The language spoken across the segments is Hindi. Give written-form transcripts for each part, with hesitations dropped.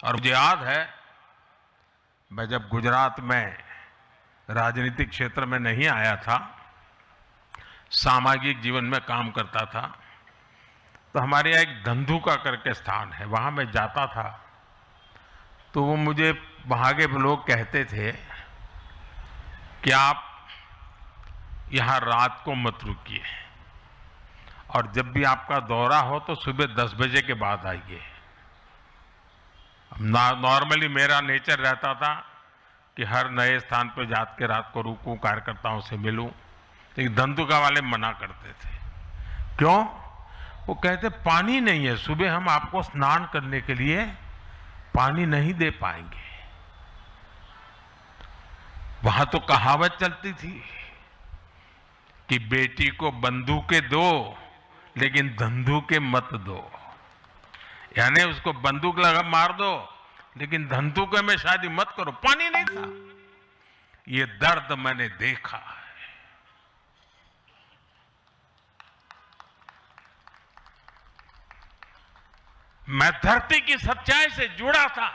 और मुझे याद है, मैं जब गुजरात में राजनीतिक क्षेत्र में नहीं आया था, सामाजिक जीवन में काम करता था, तो हमारे यहाँ एक धंधुका करके स्थान है, वहां मैं जाता था तो वो मुझे वहां के लोग कहते थे कि आप यहां रात को मत रुकिए और जब भी आपका दौरा हो तो सुबह 10 बजे के बाद आइए। नॉर्मली मेरा नेचर रहता था कि हर नए स्थान पर जाके रात को रुकूं, कार्यकर्ताओं से मिलूं, लेकिन धंधुका वाले मना करते थे। क्यों? वो कहते पानी नहीं है, सुबह हम आपको स्नान करने के लिए पानी नहीं दे पाएंगे। वहां तो कहावत चलती थी कि बेटी को बंदूकें दो लेकिन धंधुके मत दो, यानी उसको बंदूक लगा मार दो लेकिन धंधुके में शादी मत करो। पानी नहीं था। ये दर्द मैंने देखा है। मैं धरती की सच्चाई से जुड़ा था।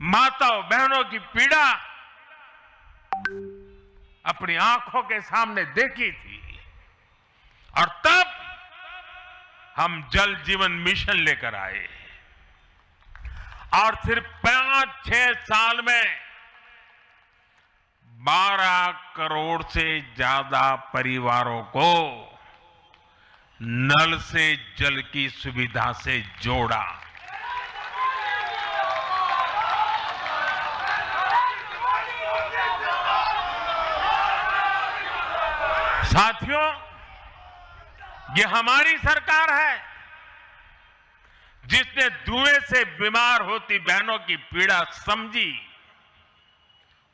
माताओं बहनों की पीड़ा अपनी आंखों के सामने देखी थी और तब हम जल जीवन मिशन लेकर आए और सिर्फ 5-6 साल में 12 करोड़ से ज्यादा परिवारों को नल से जल की सुविधा से जोड़ा। साथियों, ये हमारी सरकार है जिसने धुएं से बीमार होती बहनों की पीड़ा समझी,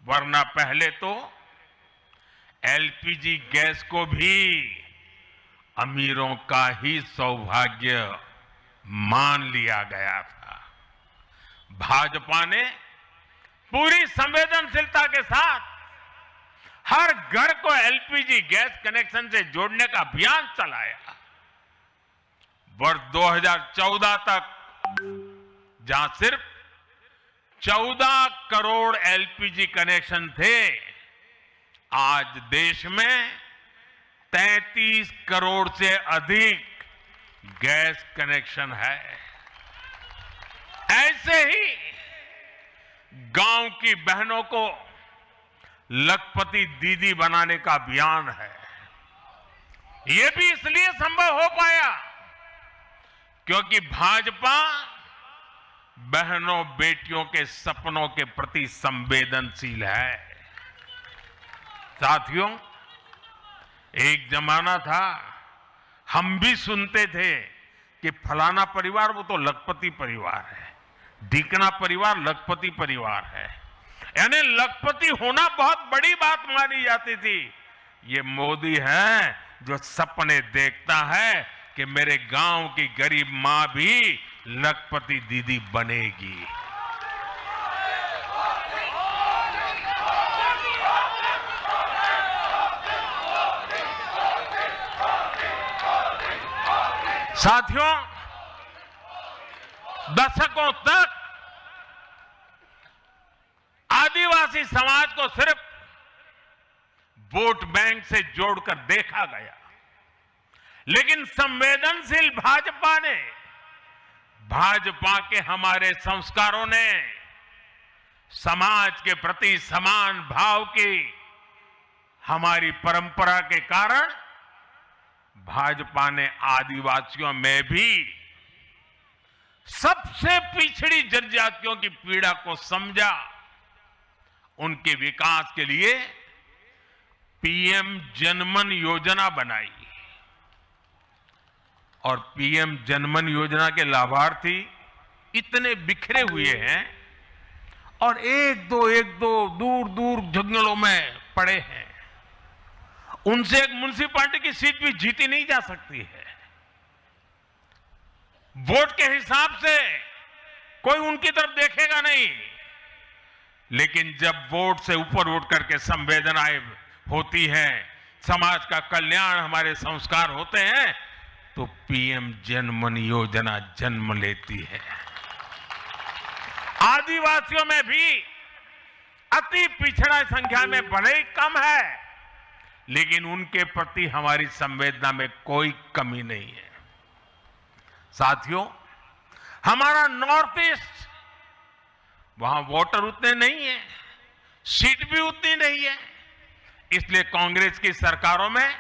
वरना पहले तो एलपीजी गैस को भी अमीरों का ही सौभाग्य मान लिया गया था। भाजपा ने पूरी संवेदनशीलता के साथ हर घर को एलपीजी गैस कनेक्शन से जोड़ने का अभियान चलाया। वर्ष 2014 तक जहां सिर्फ 14 करोड़ एलपीजी कनेक्शन थे, आज देश में 33 करोड़ से अधिक गैस कनेक्शन है। ऐसे ही गांव की बहनों को लखपति दीदी बनाने का अभियान है। यह भी इसलिए संभव हो पाया क्योंकि भाजपा बहनों बेटियों के सपनों के प्रति संवेदनशील है। साथियों, एक जमाना था हम भी सुनते थे कि फलाना परिवार वो तो लखपति परिवार है, ढीकना परिवार लखपति परिवार है, यानी लखपति होना बहुत बड़ी बात मानी जाती थी। ये मोदी है जो सपने देखता है कि मेरे गांव की गरीब मां भी लखपति दीदी बनेगी। साथियों, दशकों तक आदिवासी समाज को सिर्फ वोट बैंक से जोड़कर देखा गया, लेकिन संवेदनशील भाजपा ने, भाजपा के हमारे संस्कारों ने समाज के प्रति समान भाव की हमारी परंपरा के कारण भाजपा ने आदिवासियों में भी सबसे पिछड़ी जनजातियों की पीड़ा को समझा। उनके विकास के लिए पीएम जनमन योजना बनाई और पीएम जनमन योजना के लाभार्थी इतने बिखरे हुए हैं और एक दो दूर दूर जंगलों में पड़े हैं। उनसे एक म्युनिसिपैलिटी की सीट भी जीती नहीं जा सकती है। वोट के हिसाब से कोई उनकी तरफ देखेगा नहीं, लेकिन जब वोट से ऊपर उठ करके संवेदनाएं होती हैं, समाज का कल्याण, हमारे संस्कार होते हैं, तो पीएम जन मन योजना जन्म लेती है। आदिवासियों में भी अति पिछड़ा संख्या में भले ही कम है, लेकिन उनके प्रति हमारी संवेदना में कोई कमी नहीं है। साथियों, हमारा नॉर्थ ईस्ट, वहां वोटर उतने नहीं है, सीट भी उतनी नहीं है, इसलिए कांग्रेस की सरकारों में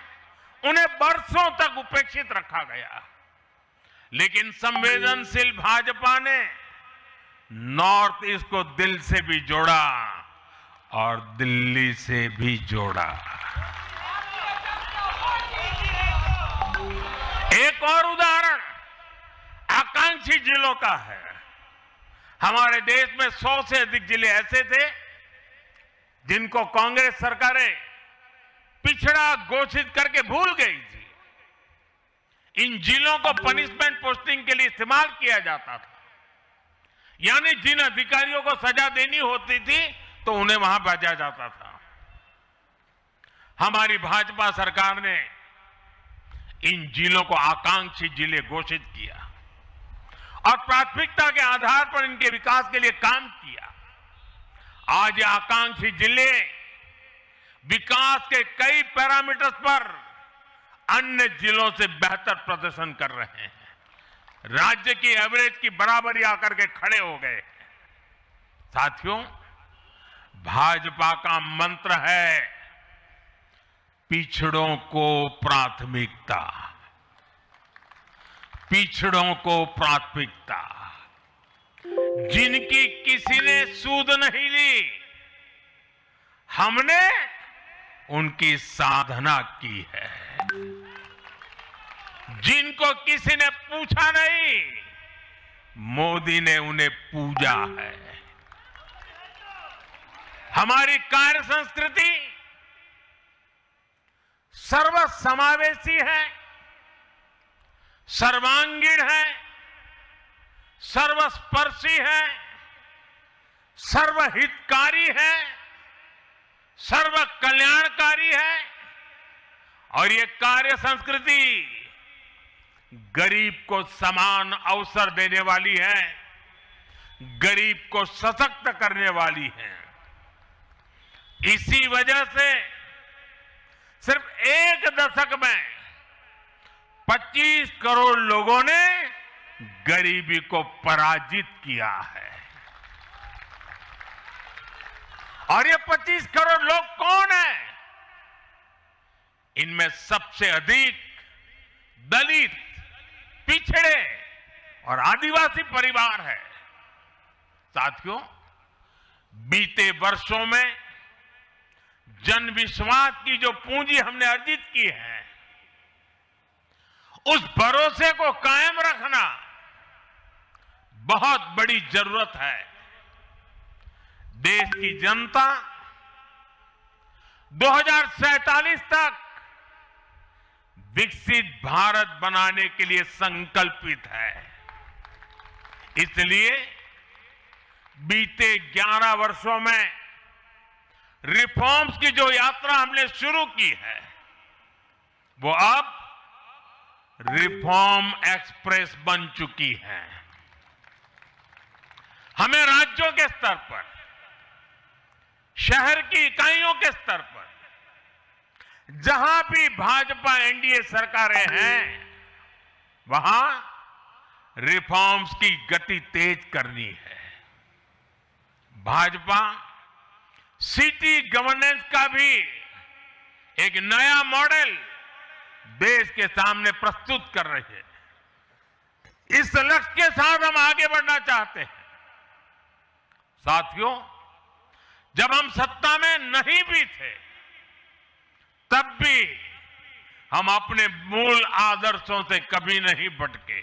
उन्हें वर्षों तक उपेक्षित रखा गया। लेकिन संवेदनशील भाजपा ने नॉर्थ ईस्ट को दिल से भी जोड़ा और दिल्ली से भी जोड़ा। एक और उदाहरण आकांक्षी जिलों का है। हमारे देश में 100 से अधिक जिले ऐसे थे जिनको कांग्रेस सरकारें पिछड़ा घोषित करके भूल गई थी। इन जिलों को पनिशमेंट पोस्टिंग के लिए इस्तेमाल किया जाता था, यानी जिन अधिकारियों को सजा देनी होती थी तो उन्हें वहां भेजा जाता था। हमारी भाजपा सरकार ने इन जिलों को आकांक्षी जिले घोषित किया और प्राथमिकता के आधार पर इनके विकास के लिए काम किया। आज ये आकांक्षी जिले विकास के कई पैरामीटर्स पर अन्य जिलों से बेहतर प्रदर्शन कर रहे हैं। राज्य की एवरेज की बराबरी आकर के खड़े हो गए। साथियों, भाजपा का मंत्र है पिछड़ों को प्राथमिकता, पिछड़ों को प्राथमिकता। जिनकी किसी ने सूद नहीं ली, हमने उनकी साधना की है। जिनको किसी ने पूछा नहीं, मोदी ने उन्हें पूजा है। हमारी कार्य संस्कृति सर्वसमावेशी है, सर्वांगीण है, सर्वस्पर्शी है, सर्वहितकारी है, सर्व कल्याणकारी है। और ये कार्य संस्कृति गरीब को समान अवसर देने वाली है, गरीब को सशक्त करने वाली है। इसी वजह से सिर्फ एक दशक में 25 करोड़ लोगों ने गरीबी को पराजित किया है। और ये 25 करोड़ लोग कौन हैं? इनमें सबसे अधिक दलित, पिछड़े और आदिवासी परिवार है। साथियों, बीते वर्षों में जन विश्वास की जो पूंजी हमने अर्जित की है, उस भरोसे को कायम रखना बहुत बड़ी जरूरत है। देश की जनता 2047 तक विकसित भारत बनाने के लिए संकल्पित है। इसलिए बीते 11 वर्षों में रिफॉर्म्स की जो यात्रा हमने शुरू की है, वो अब रिफॉर्म एक्सप्रेस बन चुकी है। हमें राज्यों के स्तर पर, शहर की इकाइयों के स्तर पर, जहां भी भाजपा एनडीए सरकारें हैं, वहां रिफॉर्म्स की गति तेज करनी है। भाजपा सिटी गवर्नेंस का भी एक नया मॉडल देश के सामने प्रस्तुत कर रही है। इस लक्ष्य के साथ हम आगे बढ़ना चाहते हैं। साथियों, जब हम सत्ता में नहीं भी थे, तब भी हम अपने मूल आदर्शों से कभी नहीं भटके।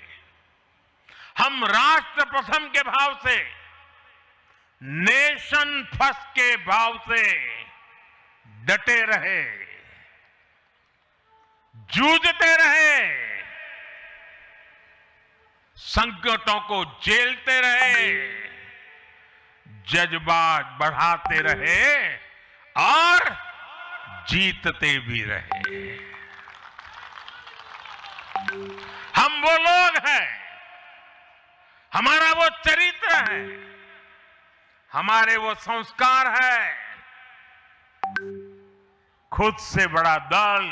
हम राष्ट्र प्रथम के भाव से, नेशन फर्स्ट के भाव से डटे रहे, जूझते रहे, संकटों को झेलते रहे, जज्बात बढ़ाते रहे और जीतते भी रहे। हम वो लोग हैं, हमारा वो चरित्र है, हमारे वो संस्कार है। खुद से बड़ा दल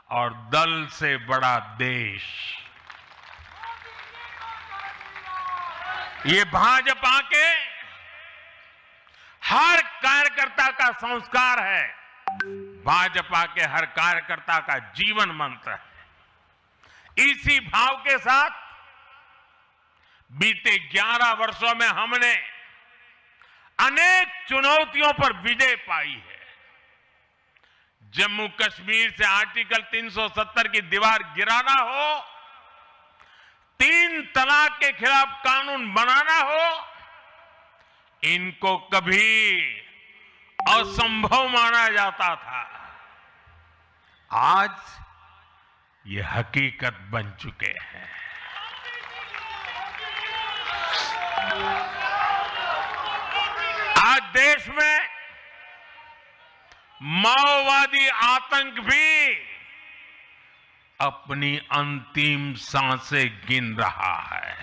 और दल से बड़ा देश, ये भाजपा के हर कार्यकर्ता का संस्कार है, भाजपा के हर कार्यकर्ता का जीवन मंत्र है। इसी भाव के साथ बीते 11 वर्षों में हमने अनेक चुनौतियों पर विजय पाई है। जम्मू कश्मीर से आर्टिकल 370 की दीवार गिराना हो, 3 तलाक के खिलाफ कानून बनाना हो, इनको कभी असंभव माना जाता था। आज ये हकीकत बन चुके हैं। आज देश में माओवादी आतंक भी अपनी अंतिम सांसें गिन रहा है।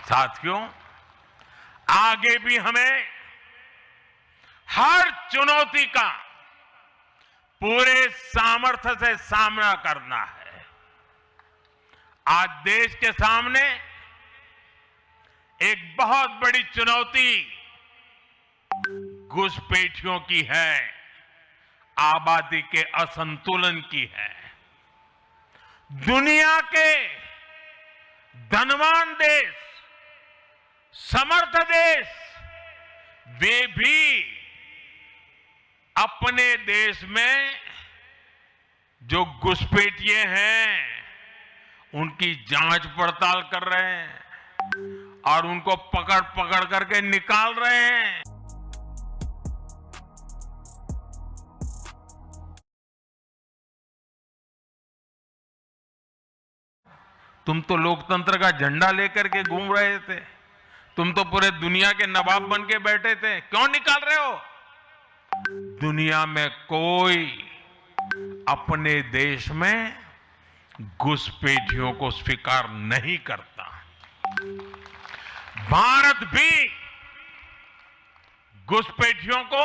साथियों, आगे भी हमें हर चुनौती का पूरे सामर्थ्य से सामना करना है। आज देश के सामने एक बहुत बड़ी चुनौती घुसपैठियों की है, आबादी के असंतुलन की है। दुनिया के धनवान देश, समर्थ देश, वे भी अपने देश में जो घुसपैठिए हैं उनकी जांच पड़ताल कर रहे हैं और उनको पकड़ पकड़ करके निकाल रहे हैं। तुम तो लोकतंत्र का झंडा लेकर के घूम रहे थे, तुम तो पूरे दुनिया के नवाब बन के बैठे थे, क्यों निकाल रहे हो? दुनिया में कोई अपने देश में घुसपैठियों को स्वीकार नहीं करता। भारत भी घुसपैठियों को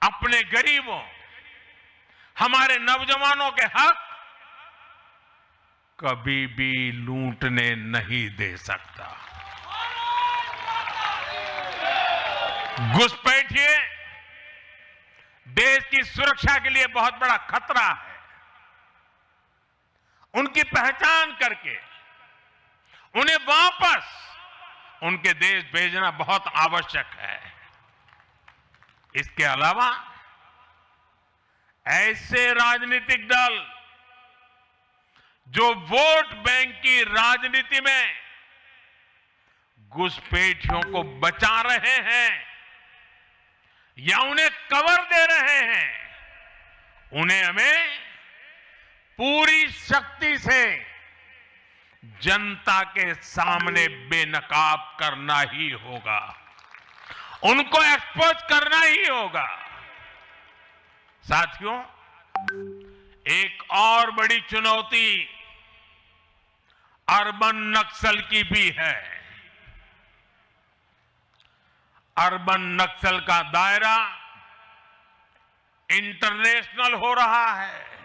अपने गरीबों, हमारे नौजवानों के हक कभी भी लूटने नहीं दे सकता। घुसपैठिए देश की सुरक्षा के लिए बहुत बड़ा खतरा है। उनकी पहचान करके उन्हें वापस उनके देश भेजना बहुत आवश्यक है। इसके अलावा ऐसे राजनीतिक दल जो वोट बैंक की राजनीति में घुसपैठियों को बचा रहे हैं या उन्हें कवर दे रहे हैं, उन्हें हमें पूरी शक्ति से जनता के सामने बेनकाब करना ही होगा, उनको एक्सपोज करना ही होगा। साथियों, एक और बड़ी चुनौती अर्बन नक्सल की भी है। अर्बन नक्सल का दायरा इंटरनेशनल हो रहा है।